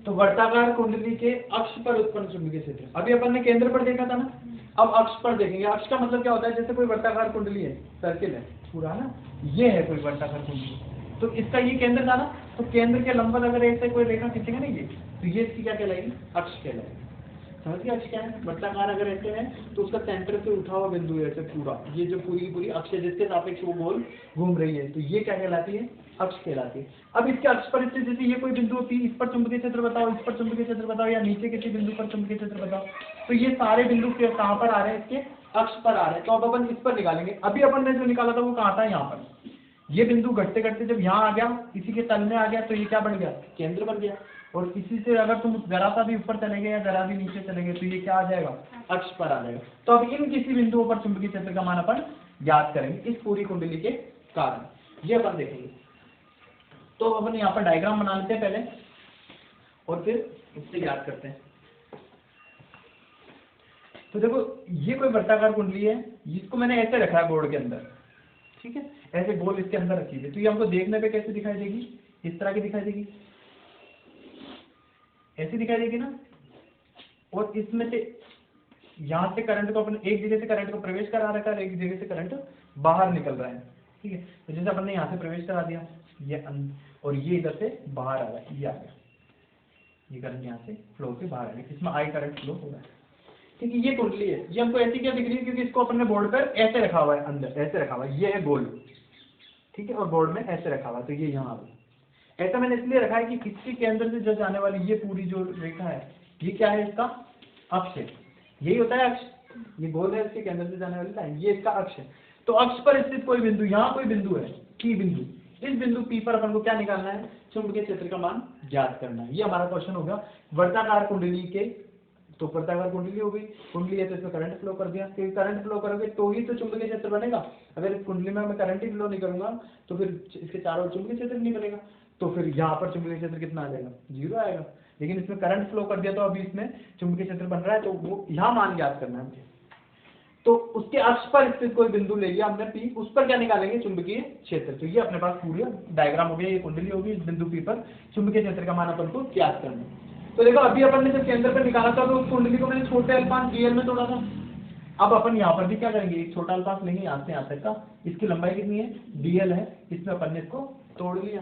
तो वर्ताकार कुंडली के अक्ष पर उत्पन्न चुंबकीय क्षेत्र, अभी अपन ने केंद्र पर देखा था ना, अब अक्ष पर देखेंगे। अक्ष का मतलब क्या होता है, जैसे कोई वर्ताकार कुंडली है, सर्किल है पूरा ना, ये है कोई वर्ताकार कुंडली, तो इसका ये केंद्र था ना, तो केंद्र के लंबवत अगर ऐसे कोई रेखा खींचेंगे ना ये, तो ये इसकी क्या कहलाएगी, अक्ष कहलाएगी। समझ गया अक्ष क्या है, वर्ताकार अगर ऐसे है तो उसका सेंटर से उठा हुआ बिंदु है ऐसे पूरा, ये जो पूरी पूरी अक्ष है जिसके सापेक्ष वो गोल घूम रही है, तो ये क्या कहलाती है, अक्ष कहलाती है। अब इसके अक्ष पर स्थित जैसे ये कोई बिंदु होती है, इस पर चुंबकीय क्षेत्र बताओ, इस पर चुंबकीय क्षेत्र बताओ, या नीचे किसी बिंदु पर चुंबकीय क्षेत्र बताओ, तो ये सारे बिंदु कहाँ पर आ रहे हैं, इसके अक्ष पर आ रहे हैं। तो अब अपन इस पर निकालेंगे, अभी अपन ने जो निकाला था वो कहाँ था, यहाँ पर। ये बिंदु घटते घटते जब यहाँ आ गया, इसी के तल में आ गया, तो ये क्या बन गया, केंद्र बन गया। और इसी से अगर तुम जरा सा भी ऊपर चले गए या जरा भी नीचे चले गए, तो ये क्या आ जाएगा, अक्ष पर आ जाएगा। तो अब इन किसी बिंदुओं पर चुंबकीय क्षेत्र का मान अपन ज्ञात करेंगे इस पूरी कुंडली के कारण, ये अपन देखेंगे। तो अपन यहाँ पर डायग्राम बना लेते हैं पहले, और फिर इससे ज्ञात करते हैं। तो देखो ये कोई वर्ताकार कुंडली है, जिसको मैंने ऐसे रखा है बोर्ड के अंदर, ठीक है, ऐसे गोल इसके अंदर रखी है। तो ये हमको देखने पे कैसे दिखाई देगी, इस तरह की दिखाई देगी, ऐसी दिखाई देगी ना। और इसमें से यहाँ से करंट को अपन एक जगह से करंट को प्रवेश करा रखा है, एक जगह से करंट बाहर निकल रहा है, ठीक है। तो जैसे अपन ने यहाँ से प्रवेश करा दिया, ये और ये इधर से बाहर आ रहा है, ये आ गया, ये करंट यहाँ से फ्लो से बाहर आ गया, इसमें आई करंट फ्लो हो रहा है, ठीक है। ये कुंडली है, ये हमको ऐसी क्या दिख रही है, क्योंकि इसको अपन ने बोर्ड पर ऐसे रखा हुआ है, अंदर ऐसे रखा हुआ है, ये है गोल, ठीक है, और बोर्ड में ऐसे रखा हुआ है, तो ये यहाँ आ गया। ऐसा मैंने इसलिए रखा है कि इसके केंद्र से जो जाने वाली ये पूरी जो रेखा है, ये क्या है, इसका अक्ष है, यही होता है अक्ष, ये गोल है, इसके केंद्र से जाने वाली लाइन, ये इसका अक्ष है। तो अक्ष पर स्थित कोई बिंदु, यहाँ कोई बिंदु है, P बिंदु, इस बिंदु P पर अपन को क्या निकालना है, चुंबकीय क्षेत्र का मान ज्ञात करना है। ये हमारा क्वेश्चन होगा वर्ताकार कुंडली के। तो वर्ताकार कुंडली हो गई, कुंडली है तो इसमें करंट फ्लो कर दिया, क्योंकि करंट फ्लो करोगे तो ही तो चुंबकीय क्षेत्र बनेगा। अगर इस कुंडली में मैं करंट ही फ्लो नहीं करूंगा तो फिर इसके चारों चुंबकीय क्षेत्र नहीं बनेगा, तो फिर यहाँ पर चुंबकीय क्षेत्र कितना आ जाएगा, 0 आएगा। लेकिन इसमें करंट फ्लो कर दिया तो अभी इसमें चुंबकीय क्षेत्र बन रहा है, तो वो यहाँ मान ज्ञात करना है मुझे। तो उसके अक्ष पर स्थित कोई बिंदु ले लिया हमने P, उस पर क्या निकालेंगे, चुंबकीय क्षेत्र। तो ये अपने पास पूरी डायग्राम हो गया, ये कुंडली होगी, इस बिंदु P पर चुंबकीय क्षेत्र का मान अपन को ज्ञात करना है। तो देखो अभी अपन ने जब केंद्र पर निकाला था तो उस कुंडली को मैंने छोटे अल्पांश dl में तोड़ा था। अब अपन यहाँ पर भी क्या करेंगे, एक छोटा अल्पांश लेंगे यहाँ से यहाँ तक का, इसकी लंबाई कितनी है, dl है, इसमें अपन ने इसको तोड़ लिया,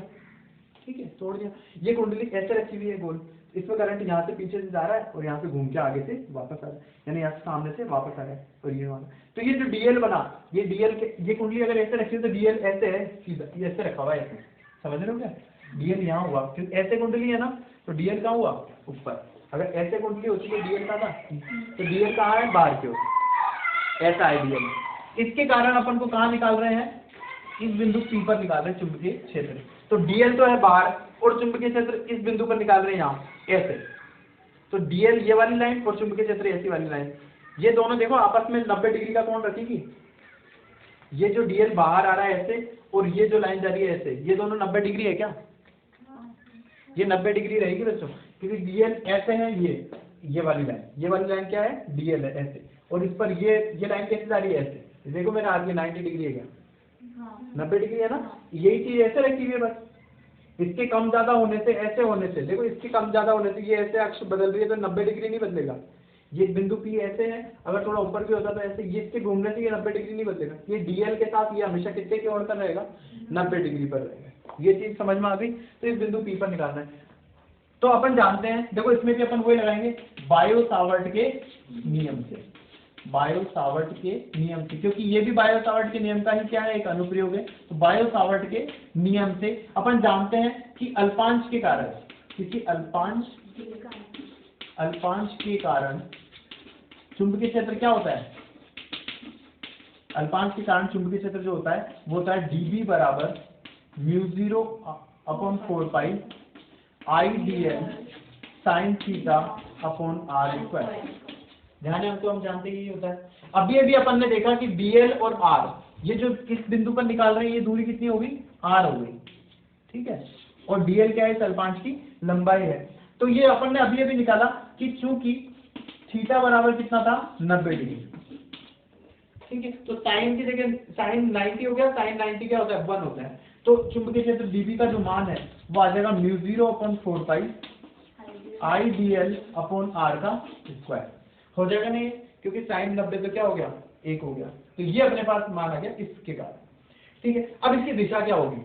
ठीक है, तोड़ दिया। ये कुंडली ऐसे रखी हुई है गोल, इसमें करंट यहाँ से पीछे से जा रहा है और यहाँ से घूम के आगे से वापस आ रहा है, यानी यहाँ से सामने से वापस आ रहा है, और ये वाला। तो ये जो dl बना, ये dl के, ये कुंडली अगर ऐसे रखी है तो dl ऐसे है सीधा, ये ऐसे रखा हुआ है, ऐसे समझ रहे हो क्या, dl यहाँ हुआ, क्योंकि ऐसे कुंडली है ना, तो dl कहाँ हुआ, ऊपर। अगर ऐसे कुंडली होती है dl का था, तो dl कहाँ है, बाहर की ओर, ऐसा है dl। इसके कारण अपन को कहाँ निकाल रहे हैं, इस बिंदु P पर निकाल रहे हैं चुंबकीय क्षेत्र। तो dl तो है बाहर, और चुंबकीय क्षेत्र इस बिंदु पर निकाल रहे हैं यहाँ, ऐसे। तो dl ये वाली लाइन और चुंबकीय क्षेत्र ऐसी वाली लाइन, ये दोनों देखो आपस में 90 डिग्री का कोण रखेगी। ये जो dl बाहर आ रहा है ऐसे, और ये जो लाइन जा रही है ऐसे, ये दोनों 90 डिग्री है क्या, ये 90 डिग्री रहेगी बच्चों, क्योंकि dl ऐसे है, ये वाली लाइन क्या है, dl है ऐसे, और इस पर ये लाइन कैसे जा रही है, ऐसे। देखो मेरा आगे 90 डिग्री है क्या, 90 डिग्री है ना, यही चीज ऐसे रखी हुई है बस। इसके कम ज्यादा होने से, ऐसे होने से, देखो इसके कम ज्यादा होने से ये ऐसे अक्ष बदल रही है तो 90 डिग्री नहीं बदलेगा। ये बिंदु P ऐसे है, अगर थोड़ा ऊपर भी होता तो ऐसे, ये इसके घूमने से ये 90 डिग्री नहीं बदलेगा। ये dl के साथ ये हमेशा कितने की ओर पर रहेगा, 90 डिग्री पर रहेगा। ये चीज समझ में आ गई। तो इस बिंदु P पर निकालना है। तो अपन जानते हैं, देखो इसमें भी अपन वही लगाएंगे, बायो-सावर्ट के नियम से, बायो-सावर्ट के नियम से, क्योंकि ये भी बायो-सावर्ट के नियम का ही क्या है, एक अनुप्रयोग है। तो बायो-सावर्ट के नियम से अपन जानते हैं कि अल्पांश के कारण, किसी अल्पांश के कारण चुंबकीय क्षेत्र क्या होता है, अल्पांश के कारण चुंबकीय क्षेत्र जो होता है वो होता है dB बराबर μ0/4π I/dl sin θ/r²। ध्यान है, तो हम जानते हैं ये होता है। अभी अपन ने देखा कि dl और r, ये जो इस बिंदु पर निकाल रहे हैं, ये दूरी कितनी होगी, r हो गई, ठीक है। और dl क्या है, इस अल्पांश की लंबाई है। तो ये अपन ने अभी निकाला कि चूंकि थीटा बराबर कितना था, 90 डिग्री, ठीक है। तो साइन की जगह साइन 90 हो गया, साइन 90 क्या होता है, 1 होता है। तो चुंबकीय क्षेत्र dB का जो मान है वो आ जाएगा μ0/4π I D L upon R का स्क्वायर हो जाएगा नहीं, क्योंकि साइन 90 तो क्या हो गया 1 हो गया, तो ये अपने पास मान आ गया इसके कारण। ठीक है, अब इसकी दिशा क्या होगी,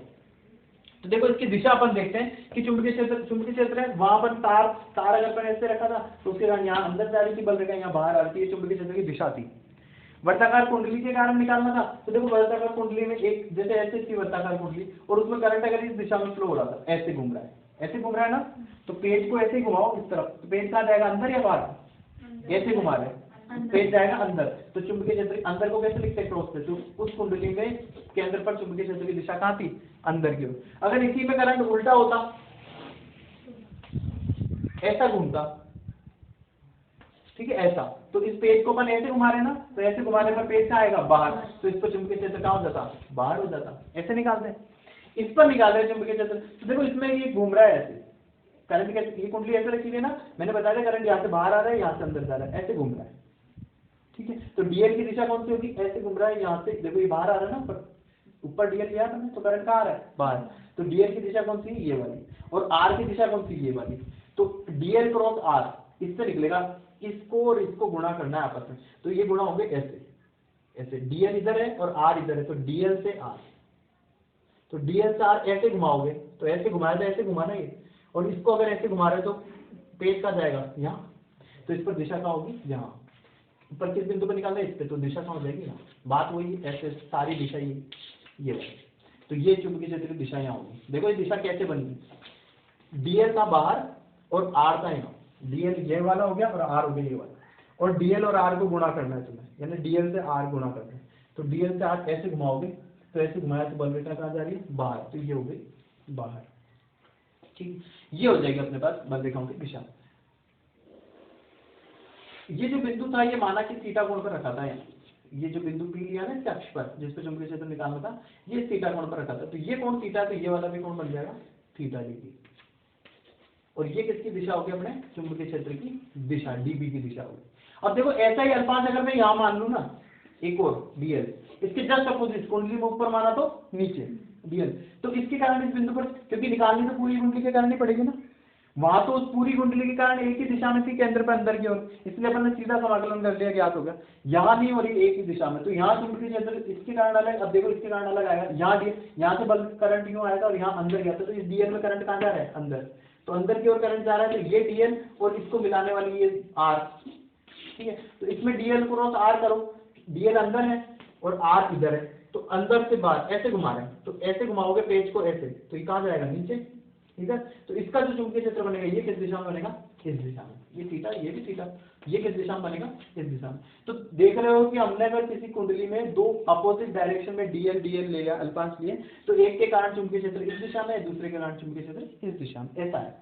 तो देखो इसकी दिशा अपन देखते हैं कि चुंबकीय क्षेत्र है, वहां पर तार अगर अपन ऐसे रखा था तो उसके कारण यहाँ अंदर जा रही थी बल रेखा, यहाँ बाहर आ रही थी, चुंबकीय क्षेत्र की दिशा थी। वर्ताकार कुंडली के कारण निकालना था, तो देखो वर्ताकार कुंडली में एक जैसे ऐसे थी वर्ताकार कुंडली, और उसमें करंट अगर इस दिशा में फ्लो हो रहा था, ऐसे घूम रहा है, ऐसे घूम रहा है ना, तो पेज को ऐसे ही घुमाओ इस तरफ, तो पेज कहाँ जाएगा, अंदर या बाहर, ऐसे घुमा रहे, पेज जाएगा अंदर, तो चुंबकीय क्षेत्र अंदर को कैसे लिखते हैं, क्रॉस पे, तो उस कुंडली में केंद्र पर चुंबकीय क्षेत्र की दिशा कहाँ थी, अंदर की ओर। अगर इसी में करंट उल्टा होता, ऐसा घूमता, ठीक है ऐसा, तो इस पेज को अपन ऐसे घुमा रहे ना, तो ऐसे घुमाने पर पेज कहाँ आएगा, बाहर, तो इस पर चुंबकीय क्षेत्र कहाँ हो जाता, बाहर हो जाता, ऐसे निकालते हैं। इस पर निकाल रहे चुंबकीय क्षेत्र, तो देखो इसमें ये घूम रहा है ऐसे, करंट कैसे, ये कुंडली ऐसे रखी हुई है ना, मैंने बताया करंट यहाँ से बाहर आ रहा है, यहाँ से अंदर जा रहा है, ऐसे घूम रहा है। ठीक है, तो डीएल की दिशा कौन सी होगी, ऐसे घूम रहा है, यहाँ से देखो ये बाहर आ रहा है ना, पर ऊपर डीएल लिया था, तो करंट कहाँ आ रहा है, बाहर, तो डीएल की दिशा कौन सी, ये वाली, और आर की दिशा कौन सी, ये वाली, तो डीएल क्रॉस आर इससे निकलेगा, इसको और इसको गुणा करना है आपस में, तो ये गुणा होंगे ऐसे, ऐसे डीएल इधर है और आर इधर है, तो डीएल से आर, तो डीएल से आर ऐसे घुमाओगे, तो ऐसे घुमाया था, ऐसे घुमाना ये, और इसको अगर ऐसे घुमा रहे हो तो पेज का जाएगा यहाँ, तो इस पर दिशा क्या होगी, यहाँ ऊपर किस बिंदु पर निकालना है, इस पे, तो दिशा कहाँ हो जाएगी यहाँ, बात वही ऐसे सारी दिशा ये तो ये चुंबकीय क्षेत्र की दिशा यहाँ होगी। देखो ये दिशा कैसे बनी, डीएल का बाहर और आर का यहाँ, डीएल ये वाला हो गया और आर हो गया ये वाला, और डीएल और आर को गुणा करना है तुम्हें, यानी डीएल से आर गुणा करना है, तो डीएल से आर ऐसे घुमाओगे, तो ऐसे घुमाया तो बल रेखा कहाँ जा रही है, बाहर, तो ये हो गई बाहर। ठीक, ये हो जाएगी अपने पास बल रेखाओं की दिशा। ये जो बिंदु था ये माना कि थीटा कोण पर रखा था, ये जो बिंदु पी लिया ना इसके अक्ष पर, जिस पे चुंबकीय क्षेत्र निकालना था, ये थीटा कोण पर रखा था, तो ये कोण थीटा, तो ये वाला भी कोण बन जाएगा थीटा डिग्री, और ये किसकी दिशा होगी, अपने चुंबकीय क्षेत्र की दिशा, डीबी की दिशा होगी। अब देखो ऐसा ही अल्पांश अगर मैं यहाँ मान लूँ ना, एक और डीएल, इसके जस्ट अपोजिट, कुंडली में ऊपर माना तो नीचे डीएल, तो इसके कारण इस बिंदु पर, क्योंकि निकालनी तो पूरी कुंडली के कारण ही पड़ेगी ना, वहां तो उस पूरी कुंडली के कारण एक ही दिशा में थी, केंद्र पर अंदर की ओर, इसलिए अपन ने सीधा समाकलन कर लिया, ज्ञात हो गया, यहाँ नहीं हो रही एक ही दिशा में, तो यहाँ चुंबकीय क्षेत्र इसके कारण अलग, अब देखो इसके कारण अलग आएगा, यहाँ से बल करंट यूं आएगा और यहाँ अंदर गया था, तो इस डीएल में करंट कहाँ जा रहा है, अंदर, तो अंदर की ओर करंट जा रहा है, तो ये डीएल और इसको मिलाने वाली ये आर, ठीक है, तो इसमें डीएल क्रॉस आर करो, डीएल अंदर है और आर इधर है, तो अंदर से बाहर ऐसे घुमा रहे हैं, तो ऐसे घुमाओगे पेज को ऐसे, तो ये कहाँ जाएगा, नीचे, ठीक है, तो इसका जो चुंबकीय क्षेत्र बनेगा ये किस दिशा में बनेगा, इस दिशा में, ये थीटा, ये भी थीटा, ये किस दिशा में बनेगा, इस दिशा में। तो देख रहे हो कि हमने अगर किसी कुंडली में दो अपोजिट डायरेक्शन में डीएल डीएल ले लिया, अल्पांश लिए, तो एक के कारण चुंबकीय क्षेत्र इस दिशा में, दूसरे के कारण चुंबकीय क्षेत्र इस दिशा में, ऐसा है।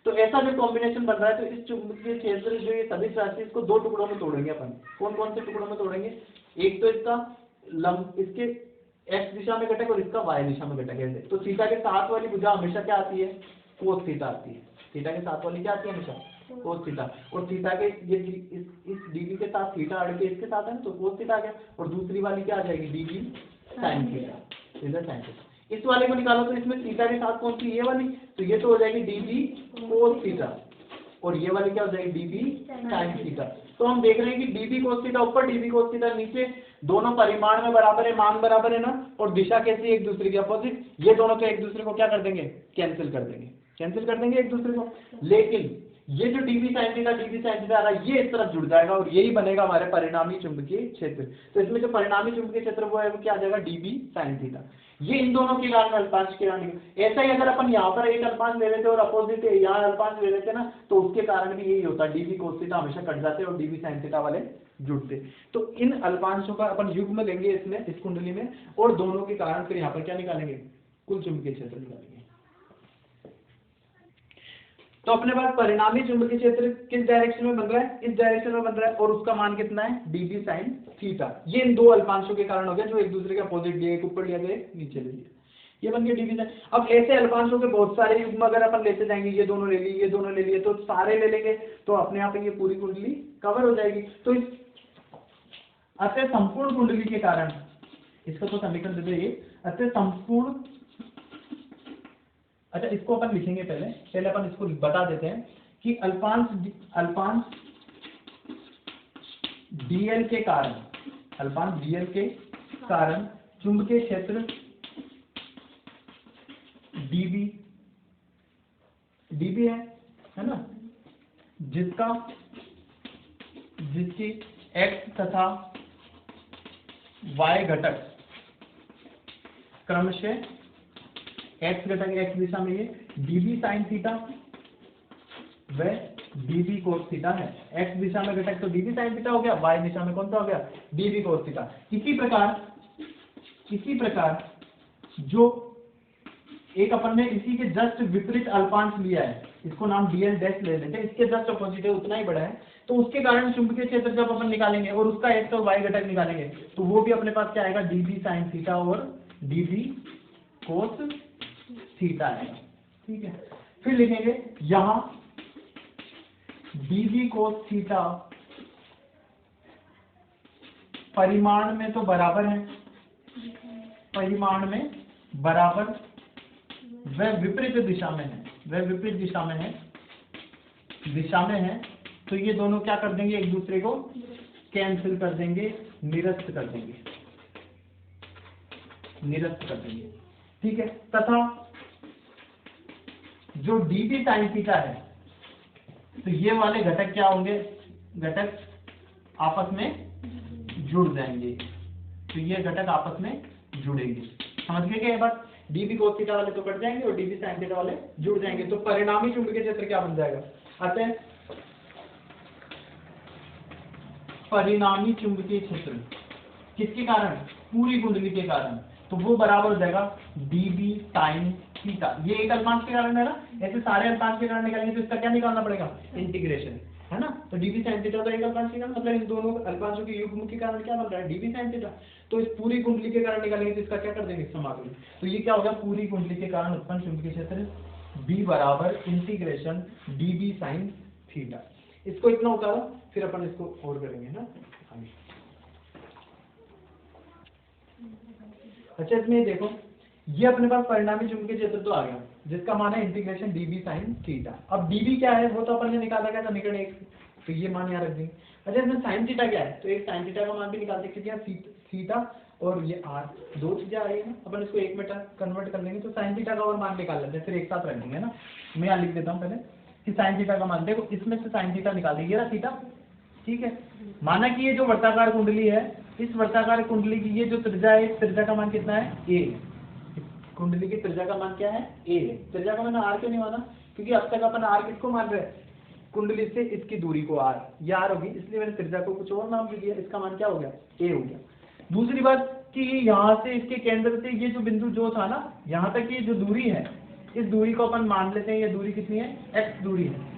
तो ऐसा जो कॉम्बिनेशन बन रहा है, तो इस चुंबकीय क्षेत्र जो ये सदिश राशि, इसको दो टुकड़ों में तोड़ेंगे अपन, कौन कौन से टुकड़ों में तोड़ेंगे, एक तो इसका लंब, इसके एक्स दिशा में घटक और इसका वाई दिशा में घटक है, तो थीटा के साथ वाली भुजा हमेशा क्या आती है, कोस थीटा आती है, थीटा के साथ वाली क्या आती है हमेशा, कोस थीटा, और थीटा के ये इस डीबी के साथ थीटा अड़ के इसके साथ है ना, तो कोस थीटा आ गया, और दूसरी वाली क्या आ जाएगी, डीबी साइन थीटा, इधर साइन थीटा, इस वाले को निकालो तो इसमें थीटा के साथ कौन सी, ये वाली, तो ये तो हो जाएगी डीबी कोस थीटा, और ये वाली क्या हो जाएगी, डीबी साइन थीटा। तो हम देख रहे हैं कि डीबी कोस थीटा ऊपर, डीबी कोस थीटा नीचे, दोनों परिमाण में बराबर है, मान बराबर है ना, और दिशा कैसी है, एक दूसरे के अपोजिट, ये दोनों तो एक दूसरे को क्या कर देंगे, कैंसिल कर देंगे, कैंसिल कर देंगे एक दूसरे को, लेकिन ये जो डीबी साइन थीटा आ रहा है, ये इस तरफ जुड़ जाएगा और यही बनेगा हमारे परिणामी चुंबकीय क्षेत्र। तो इसमें जो परिणामी चुंबकीय क्षेत्र वो है, वो क्या आ जाएगा, डीबी साइन थीटा, ये इन दोनों के कारण अल्पांश के कारण। ऐसा ही अगर अपन यहाँ पर एक अल्पांश ले लेते और अपोजिट यहाँ अल्पांश ले लेते ना, तो उसके कारण भी यही होता है, डीबी कोस थीटा हमेशा कट जाते और डीबी साइन थीटा वाले जुड़ते। तो इन अल्पांशों का अपन युग्म लेंगे इसमें, इस कुंडली में, और दोनों के कारण फिर यहाँ पर क्या निकालेंगे, कुल चुंबकीय क्षेत्र निकालेंगे। तो अपने पास परिणामी चुंबकीय क्षेत्र किस डायरेक्शन में बन रहा है, इस डायरेक्शन में बन रहा है, और उसका मान कितना है, डीबी साइन थीटा, ये इन दो अल्पांशों के कारण हो गया जो एक दूसरे के अपोजिट लिए, एक ऊपर लिया गया नीचे ले लिया, ये बन गया डीबी साइन। अब ऐसे अल्पांशों के बहुत सारे युग्म अगर अपन लेते जाएंगे, ये दोनों ले लिए, ये दोनों ले लिए, तो सारे ले लेंगे, तो अपने आप ये पूरी कुंडली कवर हो जाएगी। तो इस अतः संपूर्ण कुंडली के कारण, इसका तो समीकरण दे दे, अतः संपूर्ण, अच्छा इसको अपन लिखेंगे, पहले अपन इसको बता देते हैं कि अल्पांश dl के कारण चुंबकीय क्षेत्र dB है ना, जिसकी x तथा y घटक क्रमशः x घटक x दिशा में ये dB sin थीटा व dB cos थीटा है। x दिशा में घटक तो dB sin थीटा हो गया, y दिशा में कौन सा हो गया, dB cos थीटा। इसी प्रकार जो एक अपन ने इसी के जस्ट विपरीत अल्पांश लिया है, इसको नाम dl डैश ले लेते हैं, इसके जस्ट अपोजिट है, उतना ही बड़ा है, तो उसके कारण चुंबकीय क्षेत्र जब अपन निकालेंगे और उसका x और y घटक निकालेंगे तो वो भी अपने पास क्या आएगा, dB sin थीटा और dB cos थीटा आएगा। ठीक है, फिर लिखेंगे यहां dB cos थीटा परिमाण में तो बराबर है, वह विपरीत दिशा में है, तो ये दोनों क्या कर देंगे, एक दूसरे को कैंसिल कर देंगे, निरस्त कर देंगे। ठीक है, तथा जो dB sin थीटा है, तो ये वाले घटक क्या होंगे, घटक आपस में जुड़ जाएंगे, तो ये घटक आपस में जुड़ेंगे। समझ गए क्या ये बात, dB cos थीटा वाले तो कट जाएंगे और dB sin थीटा वाले जुड़ जाएंगे, तो परिणामी चुंबकीय क्षेत्र क्या बन जाएगा, अतः परिणामी चुंबकीय क्षेत्र किसके कारण, पूरी कुंडली के कारण, तो वो बराबर हो जाएगा dB sin थीटा। ये एक अल्पांश के कारण है ना, ऐसे सारे अल्पांश के कारण निकालेंगे तो इसका क्या निकालना पड़ेगा, इंटीग्रेशन, है ना। तो dB sin थीटा तो एक अल्पांश के कारण, मतलब इन दोनों अल्पांशों के युग्म के कारण क्या बन रहा है, dB sin थीटा। तो इस पूरी कुंडली के कारण निकालेंगे तो इसका क्या कर देंगे, समाकलन। तो ये क्या होगा, पूरी कुंडली के कारण उत्पन्न चुंबकीय क्षेत्र B बराबर इंटीग्रेशन dB sin थीटा। इसको इतना उतारो, फिर अपन इसको और करेंगे ना आगे। अच्छा, इसमें देखो, ये अपने पास परिणामी चुंबकीय क्षेत्र तो आ गया, जिसका मान है इंटीग्रेशन dB sin थीटा। अब dB क्या है, वो तो अपन ने निकाला क्या, समीकरण 1, तो ये मान यहाँ रख देंगे। अच्छा, इसमें sin थीटा क्या है, तो एक sin थीटा का मान भी निकाल सकते हैं, थीटा और ये r, दो चीजें आ रही है ना, अपन इसको एक में कन्वर्ट कर लेंगे, तो sin थीटा का और मान निकाल लेते हैं, फिर एक साथ रख देंगे ना। मैं यहाँ लिख देता हूँ पहले कि sin थीटा का मान, देखो इसमें से sin थीटा निकाल देंगे, ये थीटा। ठीक है, माना कि ये जो वर्ताकार कुंडली है, इस वर्ताकार कुंडली की ये जो त्रिज्या है, इस त्रिज्या का मान कितना है, a। कुंडली की त्रिज्या का मान क्या है, a है। त्रिज्या का मैंने r क्यों नहीं माना, क्योंकि अब तक अपन r किसको मान रहे हैं, कुंडली से इसकी दूरी को r, ये r होगी, इसलिए मैंने त्रिज्या को कुछ और नाम भी दिया, इसका मान क्या हो गया, a हो गया। दूसरी बात कि यहाँ से इसके केंद्र से ये जो बिंदु जो था ना, यहाँ तक ये जो दूरी है, इस दूरी को अपन मान लेते हैं, ये दूरी कितनी है, x दूरी है।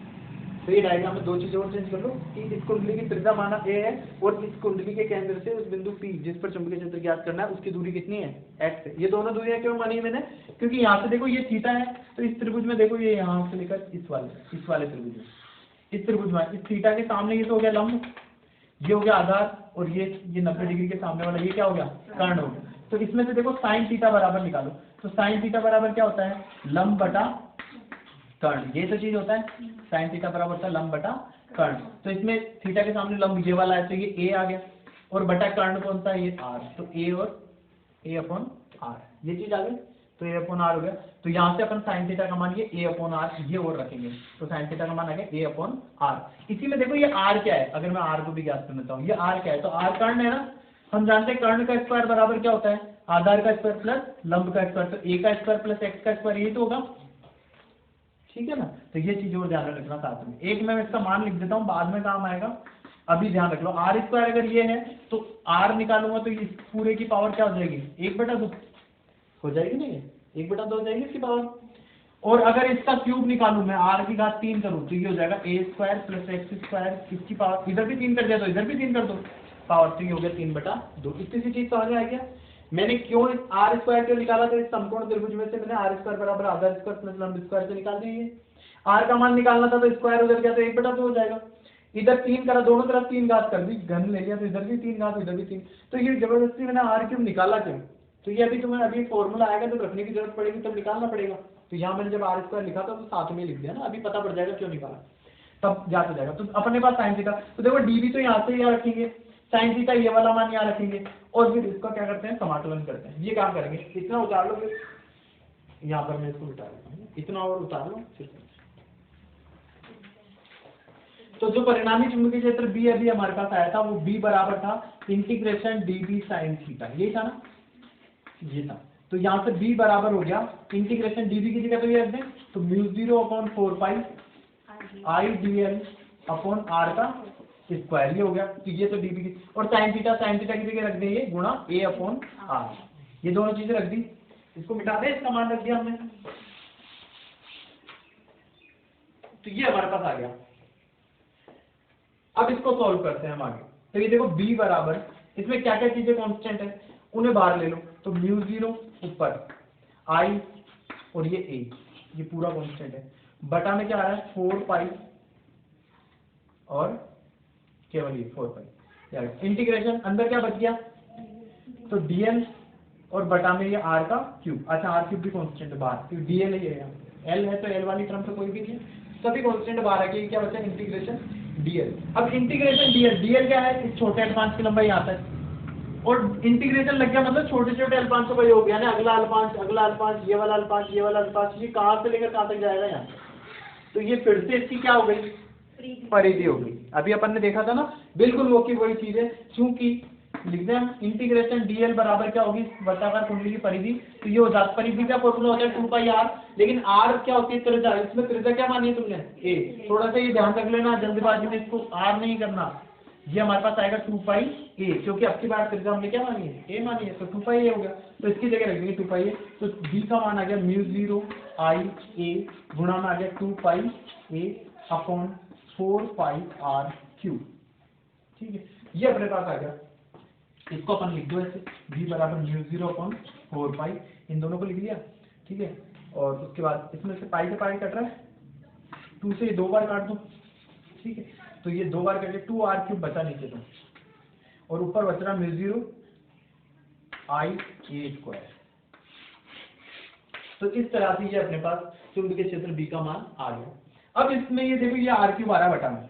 तो ये डायग्राम में दो चीजें और चेंज कर लो कि इस कुंडली की त्रिज्या माना a है और इस कुंडली के केंद्र से उस बिंदु P जिस पर चुंबकीय क्षेत्र ज्ञात करना है उसकी दूरी कितनी है, x है। ये दोनों दूरियां क्यों मानी मैंने, क्योंकि यहाँ से देखो ये थीटा है, तो इस त्रिभुज में देखो ये यहाँ से लेकर इस वाले त्रिभुज में, इस त्रिभुज में इस थीटा के सामने ये तो हो गया लंब, ये हो गया आधार, और ये 90 डिग्री के सामने वाला ये क्या हो गया, कर्ण हो गया। तो इसमें से देखो साइन थीटा बराबर निकालो, तो साइन थीटा बराबर क्या होता है, लंब बटा कर्ण, ये तो चीज होता है, साइन थीटा बराबर होता है लंब बटा कर्ण। तो इसमें थीटा के सामने लंब ये वाला है, तो ये a आ गया, और बटा कर्ण कौन सा है, ये r, तो a और a अपॉन r, ये चीज आ गई, तो a अपॉन r हो गया। तो यहाँ से अपन साइन थीटा का मान ये a अपॉन r ये और रखेंगे, तो साइन थीटा का मान आ गया a अपॉन r। इसी में देखो ये r क्या है, अगर मैं r को भी ज्ञात करना चाहूँ, ये r क्या है, तो r कर्ण है ना, हम जानते हैं कर्ण का स्क्वायर बराबर क्या होता है, आधार का स्क्वायर प्लस लंब का स्क्वायर, तो a का स्क्वायर प्लस x का स्क्वायर, ये तो होगा, ठीक है ना। तो ये चीज और ध्यान रखना साथ में, एक मैं इसका मान लिख देता हूँ, बाद में काम आएगा, अभी ध्यान रख लो। आर स्क्वायर अगर ये है तो आर निकालूंगा तो इस पूरे की पावर क्या हो जाएगी, 1/2 हो जाएगी, नहीं 1/2 हो जाएगी इसकी पावर। और अगर इसका क्यूब निकालूं मैं, आर की घात 3 करूं, तो ये हो जाएगा a square plus x square, इसकी पावर इधर भी 3 कर दिया तो इधर भी 3 कर दो, पावर 3 हो गया 3/2। इतनी सी चीज समझ में आ गया। मैंने क्यों आर स्क्वायर क्यों निकाला, तो इस समकोण त्रिभुज में से मैंने आर स्क्वायर बराबर आधार स्क्वायर प्लस लंब स्क्वायर से निकाल दिए। आर का मान निकालना था तो स्क्वायर उधर गया तो 1/2 हो जाएगा, इधर 3 करा, दोनों तरफ 3 घात कर दी, घन ले लिया तो इधर भी 3 घात इधर भी 3। तो ये जबरदस्ती मैंने आर क्यूब निकाला क्यों, तो ये अभी तुम्हें अभी फॉर्मूला आएगा तो रखने की जरूरत पड़ेगी, तब निकालना पड़ेगा। तो यहाँ मैंने जब आर स्क्वायर लिखा था तो साथ में लिख दिया ना, अभी पता पड़ जाएगा क्यों निकाला। सब ज्ञात हो जाएगा। तो अपने पास साइन थीटा, तो देखो dv तो यहाँ से यहाँ रखेंगे, साइन थीटा ये वाला मान यहाँ रखेंगे, और फिर इसका क्या करते हैं, समाकलन करते हैं। ये काम करेंगे, इतना उतार लो, फिर यहाँ पर मैं इसको उतार लेता हूँ, इतना और उतार लो फिर। तो जो परिणामी चुंबकीय क्षेत्र B अभी हमारे पास आया था, वो B बराबर था इंटीग्रेशन dB sin थीटा, ये था ना, ये था। तो यहाँ से B बराबर हो गया इंटीग्रेशन dB की जगह पे ये रख दें, तो μ0/4 पाई I dl अपॉन r का स्क्वायर, ये हो गया। तो ये तो dB की, और sin थीटा की जगह रख दें ये गुणा a/r, ये दोनों चीजें रख दी। इसको मिटा दें, इसका मान रख दिया हमने, तो ये हमारे पास आ गया। अब इसको सॉल्व करते हैं हम आगे। तो ये देखो B बराबर, इसमें क्या क्या चीजें कांस्टेंट है उन्हें बाहर ले लो, तो μ0 ऊपर I और ये a, ये पूरा कांस्टेंट है, बटा में क्या आ रहा है 4 पाई और केवल ये 4 पाई यार, इंटीग्रेशन अंदर क्या बच गया, तो dl और बटा में ये r का क्यूब। अच्छा r क्यूब भी कांस्टेंट है बाहर, तो dl ही है, l है तो l वाली टर्म तो कोई भी नहीं, सभी कांस्टेंट बाहर है, क्या बचा इंटीग्रेशन dl। अब इंटीग्रेशन dl क्या है, इस छोटे अल्पांश की लंबाई आता है, और इंटीग्रेशन लग गया मतलब छोटे छोटे अल्पांशों का योग, यानी अगला अल्पांश, ये वाला अल्पांश, ये कहाँ से लेकर कहाँ तक जाएगा यहाँ, तो ये फिर से इसकी क्या हो गई, परिधि हो गई। अभी अपन ने देखा था ना, बिल्कुल वो की वही चीज है, क्योंकि लिख दें हम इंटीग्रेशन dl बराबर क्या होगी, वर्ताकार कुंडली की परिधि, तो ये हो जाता, परिधि का फॉर्मूला होता है 2πr, लेकिन r क्या होती है त्रिज्या, इसमें त्रिज्या क्या मानी है तुमने, a। थोड़ा सा ये ध्यान रख लेना, जल्दबाजी में इसको r नहीं करना, ये हमारे पास आएगा 2πa, क्योंकि अब की बार त्रिज्या हमने क्या मानी है, a मानी है, तो 2πa हो गया, तो इसकी जगह रख देंगे 2πa। तो b का मान आ गया μ0 I a गुणा में आ गया 2πa अपॉन 4πr3, ठीक है, ये अपने पास आ गया। इसको अपन लिख दो ऐसे, b बराबर μ0 अपॉन 4 पाई, इन दोनों को लिख लिया, ठीक है। और उसके बाद इसमें से पाई कट रहा है, 2 से 2 बार काट दो, ठीक है, तो ये 2 बार करके 2r³ बचा नीचे तो, और ऊपर बच रहा μ0 I a²। तो इस तरह से ये अपने पास चुंबकीय क्षेत्र B का मान आ गया। अब इसमें ये देखो, ये r³ आ रहा है बटा में,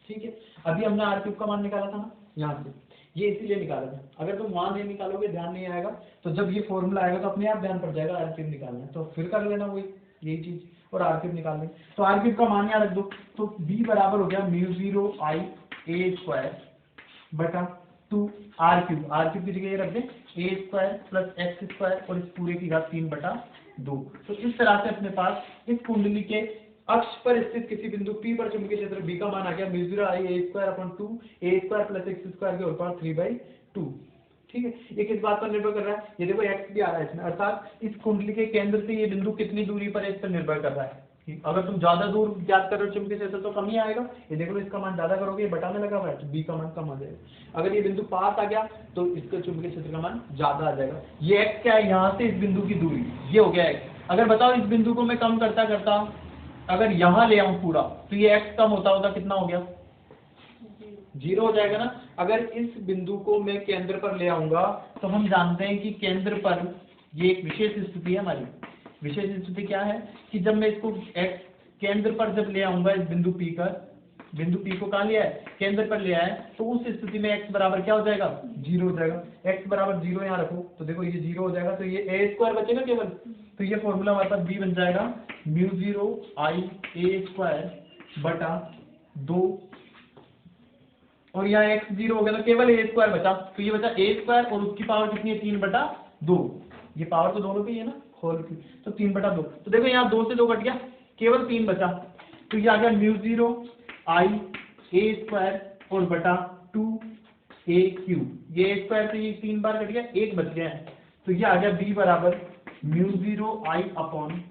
ठीक है, अभी हमने r³ का मान निकाला था ना यहाँ से, ये इसीलिए निकाला था। अगर तुम मान नहीं निकालोगे, ध्यान नहीं आएगा, तो जब ये फॉर्मूला आएगा तो अपने आप ध्यान पड़ जाएगा r³ निकालना है, तो फिर कर लेना वही यही चीज, और r³ निकाल लें। तो r³ का मान यहाँ रख दो, तो b बराबर हो गया μ0 I a² बटा 2r³ की जगह ये रख दें a² प्लस x² और इस पूरे की घात 3/2। तो इस तरह से अपने पास इस कुंडली के अक्ष पर स्थित किसी बिंदु P पर चुंबकीय क्षेत्र B का मान आ गया μ0 I a² upon 2 a² plus x² के होल पावर 3/2, ठीक है। ये किस बात पर निर्भर कर रहा है, ये देखो x भी आ रहा है इसमें, अर्थात इस कुंडली के केंद्र से ये बिंदु कितनी दूरी पर है इस पर निर्भर कर रहा है। अगर तुम ज्यादा दूर ज्ञात करो चुंबकीय क्षेत्र तो कम ही आएगा, ये देखो इसका मान ज्यादा करोगे, ये बटा में लगा हुआ है, तो B का मान कम आ जाएगा। अगर ये बिंदु पास आ गया तो इसका चुंबकीय क्षेत्र का मान ज्यादा आ जाएगा। ये x क्या है, यहाँ से इस बिंदु की दूरी, ये हो गया x। अगर बताओ इस बिंदु को मैं कम करता अगर यहाँ ले आऊं पूरा, तो ये x कम होता कितना हो गया, 0 हो जाएगा ना। अगर इस बिंदु को मैं केंद्र पर ले आऊंगा, तो हम जानते हैं कि केंद्र पर ये एक विशेष स्थिति है हमारी। विशेष स्थिति क्या है कि जब मैं इसको x केंद्र पर जब ले आऊंगा, इस बिंदु P को कहाँ लिया है, केंद्र पर ले आया है, तो उस स्थिति में x बराबर क्या हो जाएगा, 0 हो जाएगा। x बराबर 0 यहाँ रखो, तो देखो ये 0 हो जाएगा, तो ये a² बचेगा केवल, तो ये फॉर्मूला हमारे पास B बन जाएगा μ0 I a² बटा 2, और यहाँ x 0 हो गया तो केवल a² बचा, तो ये बचा a² और उसकी पावर कितनी है, 3/2। ये पावर तो दोनों की है ना, होल की, तो 3/2। तो देखो यहाँ 2 से 2 कट गया, केवल 3 बचा, तो ये आ गया μ0 I a² और बटा 2a³। ये a² से ये 3 बार कट गया, 1 बच गया है, तो ये आ गया B बराबर μ0 I अपॉन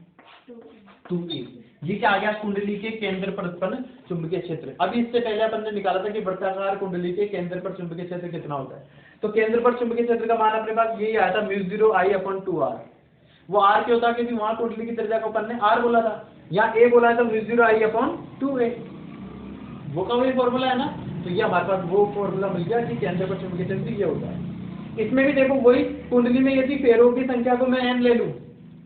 2a। ये क्या आ गया, कुंडली के केंद्र पर उत्पन्न चुंबकीय क्षेत्र। अभी इससे पहले अपन ने निकाला था कि वृत्ताकार कुंडली के केंद्र पर चुंबकीय क्षेत्र कितना होता है, तो केंद्र पर चुंबकीय क्षेत्र का मान अपने पास यही आया था μ0 I अपॉन 2r। वो r क्यों था, क्योंकि वहां कुंडली की त्रिज्या को अपन ने r बोला था, यहाँ a बोला था μ0 I अपॉन 2a, वो का वही फॉर्मूला है ना। तो ये हमारे पास वो फॉर्मूला मिल गया कि केंद्र पर चुंबकीय क्षेत्र ये होता है। इसमें भी देखो वही कुंडली में यदि फेरों की संख्या को मैं n ले लूं,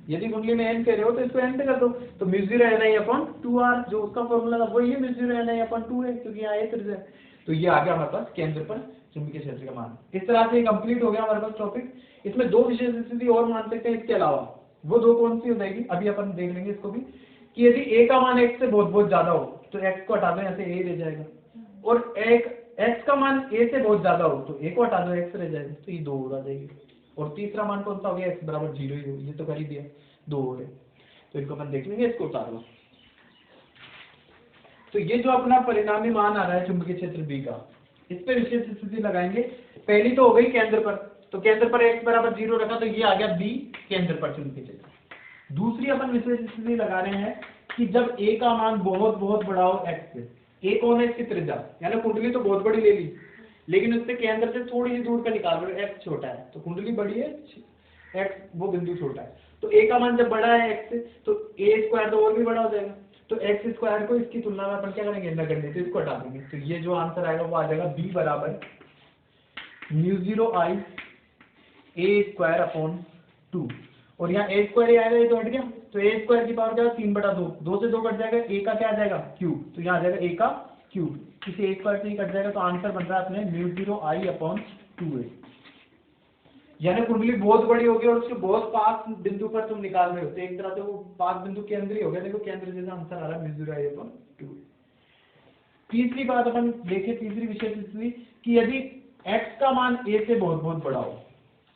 यदि कुंडली में n कह रहे हो तो इसको n से कर दो, तो म्यू0 ni अपॉन 2r, जो उसका फॉर्मूला था वही है म्यू0 ni अपॉन 2 है, क्योंकि यहाँ a त्रिज्या है। तो ये आ गया हमारे पास केंद्र पर चुंबकीय क्षेत्र का मान। इस तरह से कंप्लीट हो गया हमारे पास टॉपिक। इसमें दो विशेष स्थिति और मान सकते हैं इसके अलावा, वो दो कौन सी हो जाएगी अभी अपन देख लेंगे इसको भी, कि यदि a का मान x से बहुत बहुत ज्यादा हो तो x को हटा दो, यहाँ से a रह जाएगा, और एक x का मान a से बहुत ज्यादा हो तो a को हटा दो, x रह जाएगा, तो ये 2 आ जाएगी। और तीसरा मान कौन सा हो गया, x बराबर 0 ही हो, ये तो कर ही दिया, 2 हो गए। तो इनको अपन देख लेंगे, इसको उतार लो। तो ये जो अपना परिणामी मान आ रहा है चुंबकीय क्षेत्र B का, इस पे विशेष स्थिति लगाएंगे। पहली तो हो गई केंद्र पर, तो केंद्र पर x बराबर 0 रखा, तो ये आ गया B केंद्र पर चुंबकीय क्षेत्र। दूसरी अपन विशेष स्थिति लगा रहे हैं कि जब a का मान बहुत बहुत बड़ा हो x से, a कौन है इसकी त्रिज्या, यानी कुंडली तो बहुत बड़ी ले ली, लेकिन उससे केंद्र से थोड़ी सी दूर का निकाल रहे हो, x छोटा है, तो कुंडली बड़ी है, x वो बिंदु छोटा है, तो a का मान जब बड़ा है x से तो a स्क्वायर तो और भी बड़ा हो जाएगा, तो एक्स स्क्वायर को इसकी तुलना में अपन क्या करेंगे, नगण्य, तो इसको हटा देंगे। तो ये जो आंसर आएगा वो आ जाएगा b बराबर म्यू0 i a स्क्वायर अपॉन 2, और यहाँ a स्क्वायर ही आएगा, ये तो हट गया, तो a स्क्वायर की पावर क्या है 3/2, 2 से 2 कट जाएगा, a का क्या आ जाएगा क्यूब, तो यहाँ आ जाएगा a का क्यूब, इसे a स्क्वायर से ही कट जाएगा, तो आंसर बन रहा है अपने म्यू0 i अपॉन 2a। यानी कुंडली बहुत बड़ी होगी और उसके बहुत पास बिंदु पर तुम निकाल रहे हो, तो एक तरह से वो पास बिंदु केंद्र ही हो गया। देखो केंद्र जैसा आंसर आ रहा है म्यू0 i अपॉन 2। तीसरी बात अपन देखें, तीसरी विशेष स्थिति कि यदि x का मान a से बहुत बहुत बड़ा हो,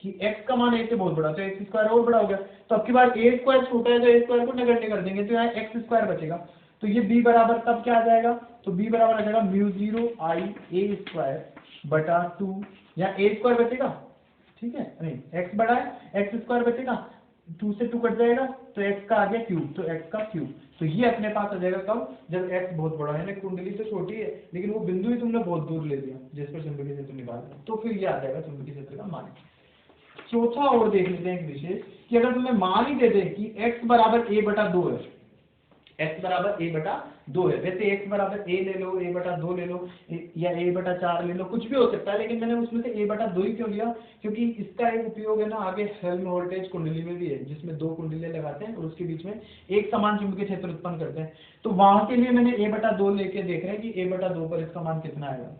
कि x का मान a से बहुत बड़ा, तो x स्क्वायर और बड़ा हो गया, तो अब की बार a स्क्वायर छोटा है तो a स्क्वायर को नगण्य कर देंगे, तो यहाँ x स्क्वायर बचेगा, तो ये b बराबर तब क्या आ जाएगा, तो b बराबर आ जाएगा म्यू0 i a स्क्वायर बटा 2, यहाँ a स्क्वायर बचेगा, ठीक है, नहीं x बड़ा है, x स्क्वायर बचेगा, 2 से 2 कट जाएगा, तो x का आ गया क्यूब, तो x का क्यूब, तो ये अपने पास आ जाएगा कब, जब x बहुत बड़ा है ना, कुंडली तो छोटी है लेकिन वो बिंदु ही तुमने बहुत दूर ले लिया जिस पर चुंबकीय क्षेत्र निकाल दिया, तो फिर ये आ जाएगा चुंबकीय क्षेत्र का मान। चौथा और देख लेते हैं एक विशेष, कि अगर तुम्हें मान ही दे दे कि x बराबर a/2 है, x बराबर a/2 है, वैसे x बराबर a ले लो, a/2 ले लो, या a/4 ले लो, कुछ भी हो सकता है, लेकिन मैंने उसमें से a/2 ही क्यों लिया, क्योंकि इसका एक उपयोग है ना आगे हेल्महोल्ट्ज़ कुंडली में भी है, जिसमें दो कुंडलियां लगाते हैं और उसके बीच में एक समान चुंबकीय क्षेत्र उत्पन्न करते हैं, तो वहां के लिए मैंने a/2 लेके देख रहे हैं कि a/2 पर इसका मान कितना आएगा।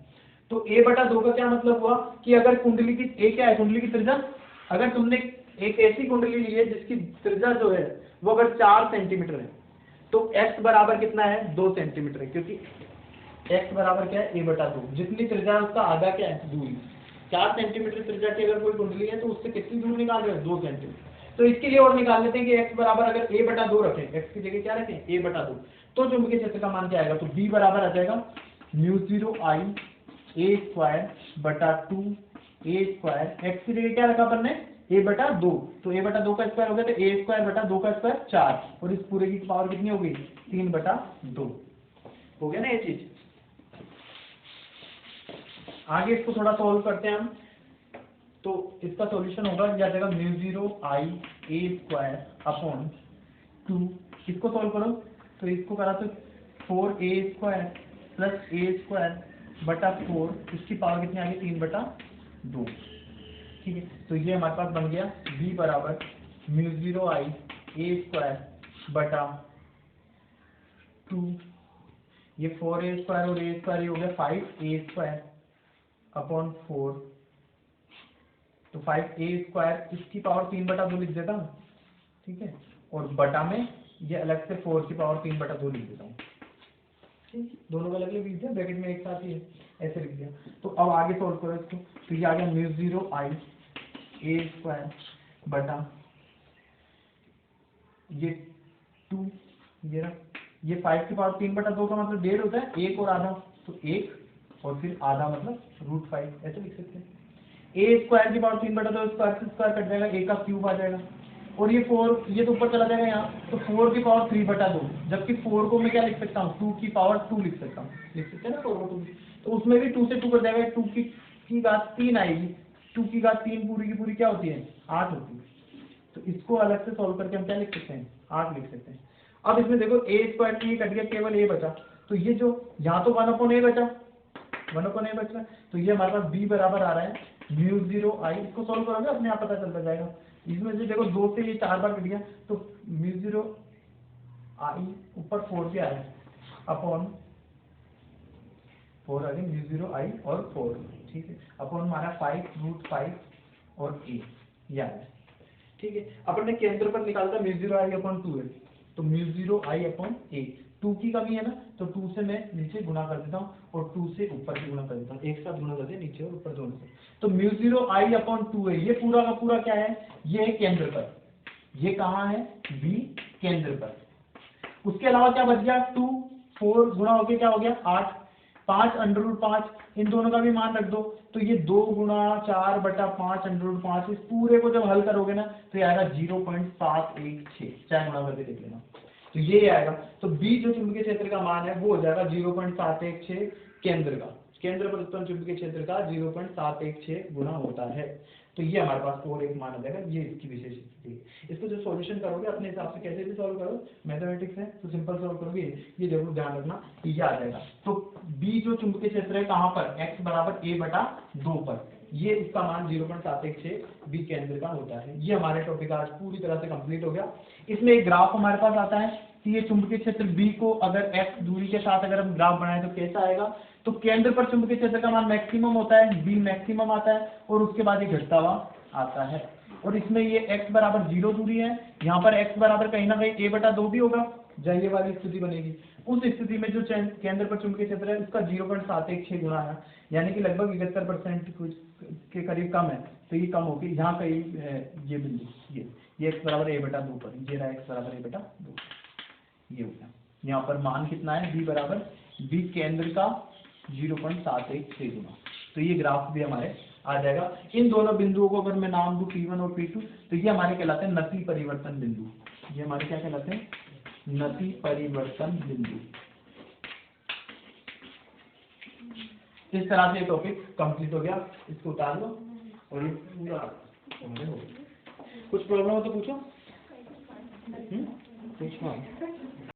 तो a/2 का क्या मतलब हुआ कि अगर कुंडली की a क्या है, कुंडली की त्रिज्या, अगर तुमने एक ऐसी कुंडली ली है जिसकी त्रिज्या जो है वो अगर 4 सेंटीमीटर है, तो x बराबर कितना है 2 सेंटीमीटर है, क्योंकि x बराबर क्या है a/2, जितनी त्रिज्या है उसका आधा क्या है दूरी, 4 सेंटीमीटर त्रिज्या की अगर कोई कुंडली है तो उससे कितनी दूर निकाल रहे हैं 2 सेंटीमीटर। तो इसके लिए और निकाल लेते हैं कि x बराबर अगर a/2 रखें, x की जगह क्या रखें a/2, तो चुंबकीय क्षेत्र का मान क्या आएगा, तो b बराबर आ जाएगा म्यू0 i a स्क्वायर बटा 2 a स्क्वायर, x की जगह क्या रखा अपन ने a/2, तो a/2 का स्क्वायर हो गया, तो a स्क्वायर बटा 2 का स्क्वायर 4, और इस पूरे की पावर कितनी हो गई 3/2 हो गया ना ये चीज। आगे इसको थोड़ा सॉल्व करते हैं हम, तो इसका सॉल्यूशन होगा या जाएगा म्यू0 i a स्क्वायर अपॉन 2, इसको सॉल्व करो तो इसको करा तो 4a square plus a square बटा 4, इसकी पावर कितनी आ गई 3/2, ठीक है। तो ये हमारे पास बन गया b बराबर म्यू0 i a स्क्वायर बटा 2, ये 4a स्क्वायर और a स्क्वायर हो गया 5a स्क्वायर अपॉन 4, तो 5a स्क्वायर इसकी पावर 3/2 लिख देता हूँ, ठीक है, और बटा में ये अलग से 4 की पावर 3/2 लिख देता हूँ, ठीक, दोनों का अलग अलग लिख दिया, ब्रैकेट में एक साथ ही है, ऐसे लिख दिया। तो अब आगे सॉल्व करो इसको, तो ये आ गया म्यू0 i a स्क्वायर बटा ये 2, ये 5 की पावर 3/2 का मतलब 1.5 होता है, 1 और आधा, तो 1 और फिर आधा मतलब √5, ऐसे लिख सकते हैं। a स्क्वायर की पावर 3/2, स्क्वायर से स्क्वायर कट जाएगा, a का क्यूब आ जाएगा, और ये 4 ये तो ऊपर चला जाएगा यहाँ, तो 4 की पावर 3/2, जबकि 4 को मैं क्या लिख सकता हूँ 2 की पावर 2 लिख सकता हूँ, लिख सकते हैं ना 4 को 2, तो उसमें भी 2 से 2 कट जाएगा, 2 की घात 3 आएगी, 2 की घात 3 पूरी की पूरी क्या होती है 8 होती है, तो इसको अलग से सॉल्व करके हम क्या लिख सकते हैं 8 लिख सकते हैं। अब इसमें देखो a स्क्वायर की कट गया, केवल a बचा, तो ये जो यहाँ तो 1/a बचा, 1/a बच रहा है, तो ये हमारे पास b बराबर आ रहा है म्यू0 i, इसको सॉल्व करोगे अपने आप पता चलता जाएगा, इसमें से देखो 2 से ये 4 बार कट गया, तो म्यू 0 आई ऊपर 4 भी आया अपॉन 4 आ गया, म्यू 0 आई और 4, ठीक है, अपॉन हमारा 5√5 और ए, ये आया, ठीक है। अपन ने केंद्र पर निकाला था म्यू 0 आई अपॉन 2 है, तो म्यू 0 आई अपॉन ए, 2 की कमी है ना, तो 2 से मैं नीचे गुणा कर देता हूँ और 2 से ऊपर भी गुणा कर देता हूँ, एक साथ गुणा कर दिया नीचे और ऊपर दोनों से, तो म्यू 0 आई अपॉन 2 है, ये पूरा का पूरा क्या है, ये है केंद्र पर, ये कहाँ है, बी केंद्र पर। उसके अलावा क्या बच गया, 2 4 गुणा होके क्या हो गया 8, 5√5, इन दोनों का भी मान रख दो, तो ये 2 गुणा 4/5 √5, इस पूरे को जब हल करोगे ना तो ये आएगा 0.716, चाहे गुणा करके देख लेना, तो ये आएगा। तो बी जो चुंबकीय क्षेत्र का मान है वो हो जाएगा 0.716 केंद्र का, केंद्र पर उत्पन्न चुंबकीय क्षेत्र का 0.716 गुना होता है। तो ये हमारे पास और एक मान आ जाएगा, ये इसकी विशेष स्थिति है। इसको जो सॉल्यूशन करोगे अपने हिसाब से कैसे भी सॉल्व करो, मैथमेटिक्स है तो सिंपल सॉल्व करोगे, ये जरूर ध्यान रखना कि ये आ जाएगा। तो बी जो चुंबकीय क्षेत्र है कहाँ पर, x बराबर a/2 पर, ये इसका मान 0.716 बी केंद्र का होता है। ये हमारे टॉपिक आज पूरी तरह से कंप्लीट हो गया। इसमें एक ग्राफ हमारे पास आता है कि ये चुंबकीय क्षेत्र बी को अगर x दूरी के साथ अगर हम ग्राफ बनाए तो कैसा आएगा, तो केंद्र पर चुंबकीय क्षेत्र का मान मैक्सिमम होता है, बी मैक्सिमम आता है और उसके बाद ये घटता हुआ आता है। और इसमें ये x बराबर 0 दूरी है, यहाँ पर x बराबर कहीं ना कहीं a/2 भी होगा, जब ये वाली स्थिति बनेगी, उस स्थिति में जो केंद्र पर चुंबकीय क्षेत्र है उसका 0.716 गुना है, यानी कि लगभग 71% के करीब कम है, तो ये कम होगी यहाँ कहीं ये बिंदु, ये x बराबर a/2 पर, ये रहा x बराबर a/2, ये हो गया। यहाँ पर मान कितना है, b बराबर b केंद्र का 0.716 गुना, तो ये ग्राफ भी हमारे आ जाएगा। इन दोनों बिंदुओं को अगर मैं नाम दूं P1 और P2, तो ये हमारे कहलाते हैं नति परिवर्तन बिंदु, ये हमारे क्या कहलाते हैं, नति परिवर्तन बिंदु। इस तरह से टॉपिक कंप्लीट हो गया, इसको उतार लो और ये पूरा हो गया। कुछ प्रॉब्लम हो तो पूछो, पूछो।